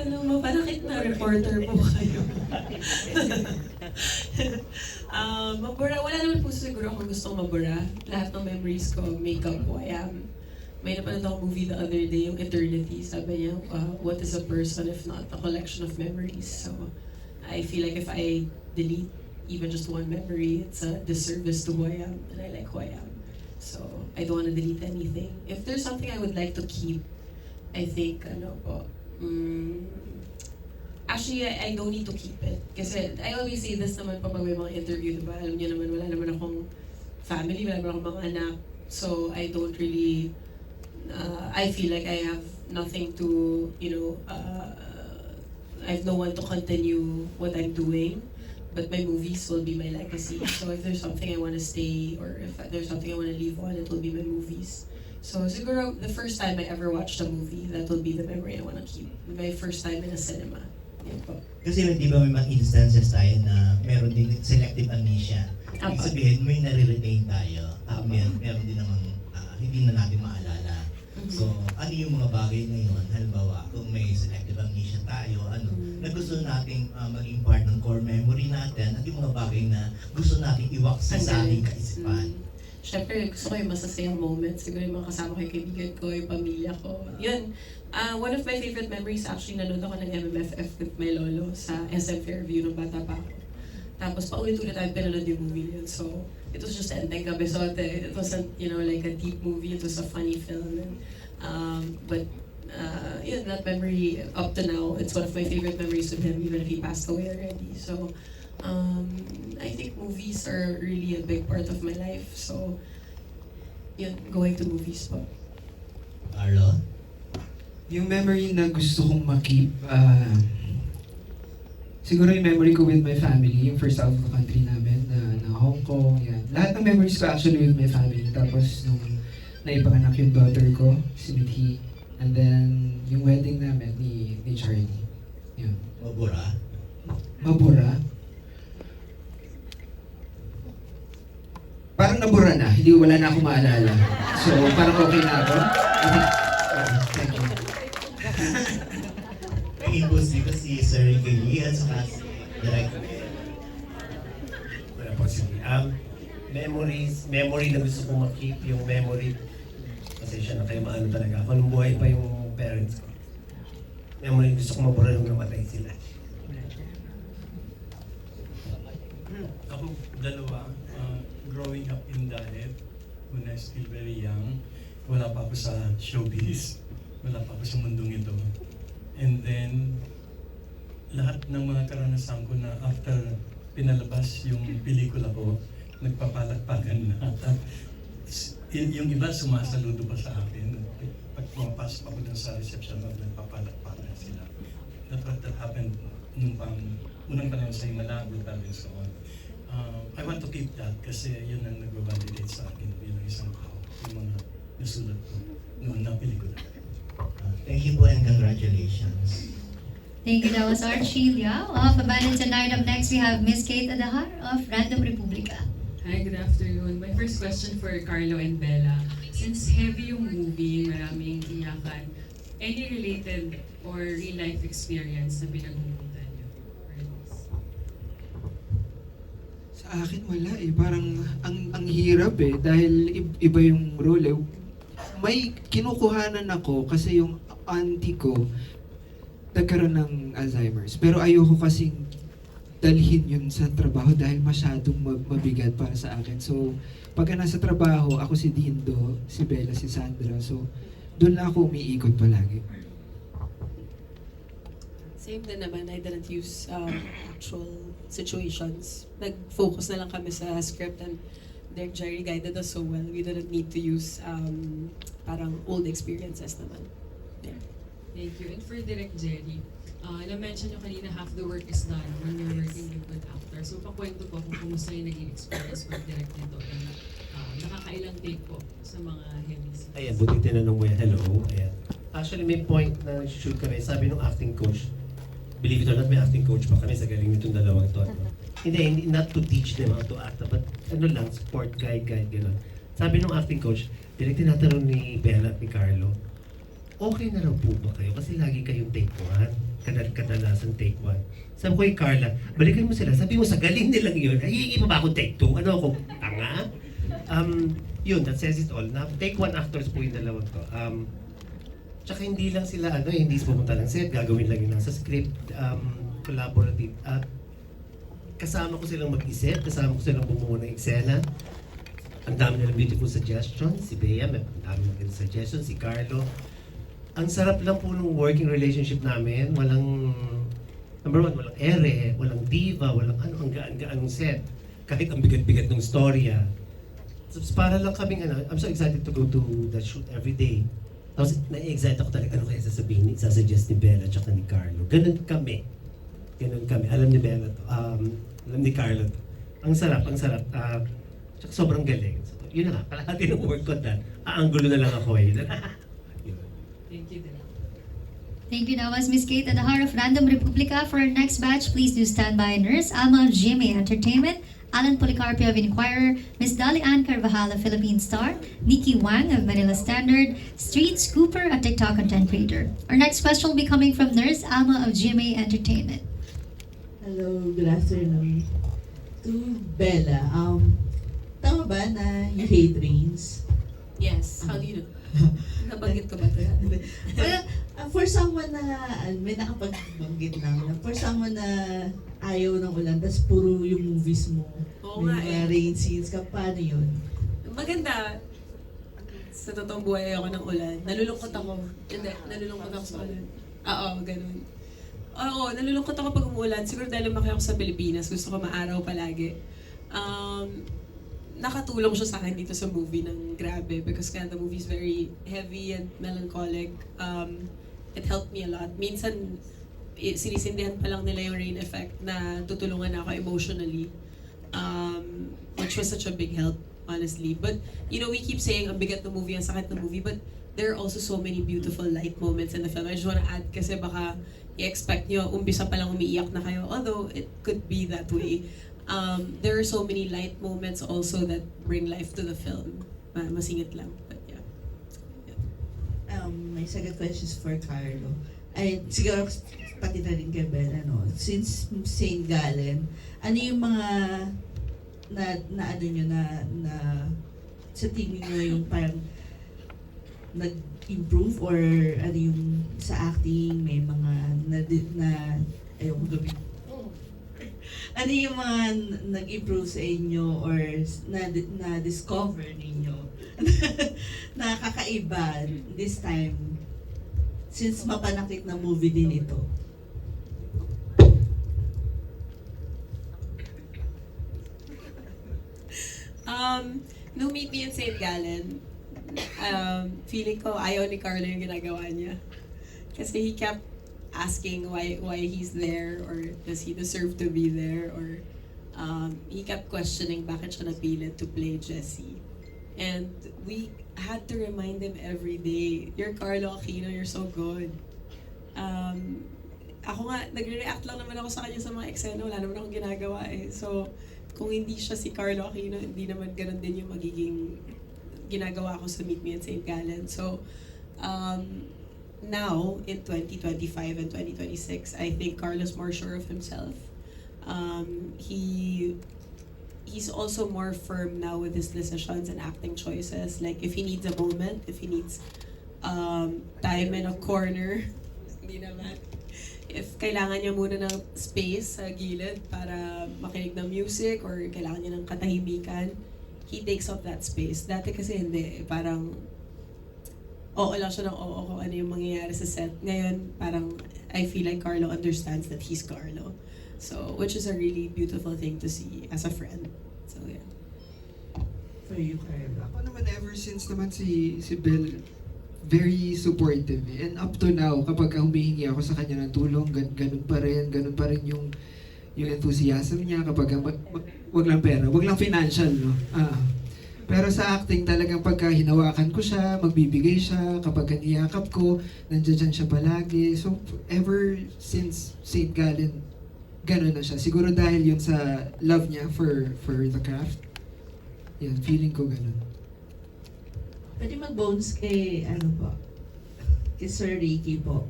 Ano, mapanakit na reporter po kayo. Mabura, wala naman po siguro akong gustong mabura. Lahat ng memories ko, makeup who I am. May napanood akong movie the other day, yung Eternity. Sabi niya, what is a person if not a collection of memories? So, I feel like if I delete even just one memory, it's a disservice to who I am, and I like who I am. So, I don't want to delete anything. If there's something I would like to keep, I think, ano po, actually, I don't need to keep it. Kasi I always say this naman pag may mga interview, diba? Alam niyo naman, wala naman akong family, wala naman akong mga anak. So, I don't really, I feel like I have nothing to, I have no one to continue what I'm doing. But my movies will be my legacy. So if there's something I want to stay, or if there's something I want to leave on, it will be my movies. So siguro, the first time I ever watched a movie, that will be the memory I want to keep. My first time in a cinema. Yan po. Kasi di ba may mga instances tayo na meron din selective amnesia. Ibig Apo. sabihin, may nare-retain tayo. Meron din namang hindi na natin maalala. So, ano yung mga bagay ngayon? Halimbawa, kung may selective amnesia tayo, na gusto nating maging part ng core memory natin, at yung mga bagay na gusto nating iwaksa sa ating kaisipan. Siyempre, gusto ko yung masasayang moments. Siguro yung mga kasama ko, yung kaibigan ko, yung pamilya ko. Yun. One of my favorite memories, actually, nanood ako ng MMFF with my lolo sa SM Fairview nung bata pa ako. Tapos paulit-ulit tayo pinanood yung movie yun. So, it was just Enteng Cabezote. It wasn't, like a deep movie. It was a funny film. But that memory, up to now, it's one of my favorite memories with him, even if he passed away already. So, I think movies are really a big part of my life. So, going to movies po. Arlo? Yung memory na gusto kong makip, siguro yung memory ko with my family, yung first out of the country namin, na Hong Kong, yan. Lahat ng memories ko actually with my family. Tapos nung naipanganak yung daughter ko, si Mithi, and then yung wedding namin ni Charlie. Yun. Mabura? Mabura? Parang nabura na, hindi wala na akong maalala. So parang okay na ako. Okay. Thank you. May impulse dito si Sir Gilly at saka si Direct. Wala po sige. Memory na gusto kong makip, yung memory, pasensya na kayo maano talaga. Ako nung buhay pa yung parents ko. Memory gusto kong mabura nung namatay sila. Ako, dalawa. Growing up in Dalet, when I was still very young, wala pa ako sa showbiz, wala pa ako sa mundong ito. And then, lahat ng mga karanasan ko na after pinalabas yung pelikula ko, nagpapalakpakan na. At yung iba sumasaludo pa sa akin. Pag pumapasok ako dun sa reception, nagpapalakpakan sila. That happened nung unang panahon sa Himalago and so on. I want to keep that kasi yun ang nag-validate sa akin bilang isang tao, yung mga nasulat ko noon na pelikula. Thank you po and congratulations. Thank you. That was Archie Liao of Abandoned Tonight. Up next, we have Miss Kate Adahar of Random Republica. Hi, good afternoon. My first question for Carlo and Bella. Since heavy yung movie, maraming iyakan, any related or real-life experience na pinaghuhutan niyo? Sa akin wala eh. Parang ang hirap eh. Dahil iba yung role eh. May kinukuhanan ako kasi yung auntie ko nagkaroon ng Alzheimer's. Pero ayoko kasing dalhin yun sa trabaho dahil masyadong mabigat para sa akin. So, pagka nasa trabaho, ako si Dindo, si Bella, si Sandra. So, doon na ako umiikot palagi. Same din naman, I didn't use actual situations. Nag-focus na lang kami sa script and Direk Jerry guided us so well. We didn't need to use parang old experiences naman. Yeah. Thank you. And for Direk Jerry, na-mention nyo kanina half the work is done when you're working with good actor. So, pakwento po kung kumusta yung naging experience with Direk nito and nakakailang take po sa mga heavy scenes. Ayan, buti tinanong mo yan. Hello. Ayan. Actually, may point na shoot kami. Sabi nung acting coach, believe it or not, may acting coach pa kami sa galing nitong dalawang to. Hindi, not to teach them how to act, but ano lang, sport guide, gano'n. Sabi nung acting coach, direct tinatanong ni Bella at ni Carlo, okay na raw po ba kayo? Kasi lagi kayong take one. kadalasan take 1. Sabi ko kay Carla, balikan mo sila. Sabi mo, sa galing nilang yun, ay, hihingi pa ba ako take 2? Ano ako, tanga? Yun, that says it all. Na, take 1 actors po yung dalawang to. Tsaka hindi lang sila, hindi pumunta ng set, gagawin lang yun nasa script, collaborative. At kasama ko silang mag-isip, kasama ko silang bumuo ng eksena. Ang dami nilang beautiful suggestions. Si Bea, may ang dami magandang suggestions. Si Carlo. Ang sarap lang po ng working relationship namin. Walang, number one, walang ere, walang diva, walang ang gaan-gaan ng set. Kahit ang bigat-bigat ng storya. So, para lang kaming, I'm so excited to go to the shoot every day. Tapos, na-excite ako talaga, ano kaya sasabihin, sasuggest ni Bella at ni Carlo. Ganun kami. Alam ni Bella to. Alam ni Carlo to. Ang sarap. Tsaka sobrang galing. So, yun na nga, kalahati ng work ko dahil aanggulo na lang ako eh. Yun. Thank you, Direk. Thank you. That was Miss Kate at the heart of Random Republica. For our next batch, please do stand by. Nurse Alma of GMA Entertainment, Alan Policarpio of Inquirer, Miss Dolly Ann Carvajal of Philippine Star, Nikki Wang of Manila Standard, Street Scooper, a TikTok content creator. Our next question will be coming from Nurse Alma of GMA Entertainment. Hello, good afternoon. To Bella, tama ba na you hate rains? Yes, how do you know? Nabanggit ko ba ito? Parang, for someone na, may nakapagbanggit lang, na for someone na ayaw ng ulan, tas puro yung movies mo, Oo may nga mga rain scenes ka, paano yun? Maganda. Sa totoong buhay ako ng ulan. Nalulungkot ako. Hindi, nalulungkot ako sa ulan. Oo, ganun. Oo, nalulungkot ako pag umuulan. Siguro dahil lumaki ako sa Pilipinas, gusto ko maaraw palagi. Nakatulong siya sa akin dito sa movie ng grabe because the movie is very heavy and melancholic. It helped me a lot. Minsan, sinisindihan pa lang nila yung rain effect na tutulungan ako emotionally. Which was such a big help, honestly. But, we keep saying ang bigat ng movie, ang sakit ng movie, but there are also so many beautiful light moments in the film. I just wanna add kasi baka i-expect nyo, umpisa pa lang umiiyak na kayo, although it could be that way. There are so many light moments also that bring life to the film. Masingit lang, but yeah. My second question is for Carlo. Ay, siguro pati na rin kay Bella, no? Since St. Gallen, ano yung mga na sa tingin nyo yung parang nag-improve or ano yung sa acting, may mga ayaw ko gabi. Ano yung mga nag-improve sa inyo or na-discover ninyo na kakaiba this time since mapanakit na movie din ito? No Meet Me in St. Gallen, feeling ko ayaw ni Carlo yung ginagawa niya. Kasi he kept asking why he's there or does he deserve to be there or he kept questioning bakit siya napilit to play Jesse. And we had to remind him every day, you're Carlo Aquino, you're so good. Ako nga, nagre-react lang naman ako sa kanya sa mga eksena, wala naman akong ginagawa eh. So, kung hindi siya si Carlo Aquino, hindi naman ganun din yung magiging ginagawa ko sa Meet Me in St. Gallen. So, now, in 2025 and 2026, I think Carlo's more sure of himself. He's also more firm now with his decisions and acting choices. Like, if he needs a moment, if he needs time in a corner, hindi naman. If kailangan niya muna ng space sa gilid para makinig ng music or kailangan niya ng katahimikan, he takes up that space. Dati kasi hindi, parang oo lang siya ng oo kung ano yung mangyayari sa set. Ngayon, parang I feel like Carlo understands that he's Carlo. So, which is a really beautiful thing to see as a friend. So, yeah. For you, Carlo. Ako naman ever since naman si Bel, very supportive eh. And up to now, kapag humihingi ako sa kanya ng tulong, ganun pa rin yung enthusiasm niya kapag wag lang pera, wag lang financial, no? Pero sa acting talagang pagka hinawakan ko siya, magbibigay siya, kapag niyakap ko, nandiyan siya palagi. So ever since St. Gallen, ganun na siya. Siguro dahil yun sa love niya for the craft. Yan, feeling ko ganun. Pwede mag-bones kay, kay Sir Ricky po.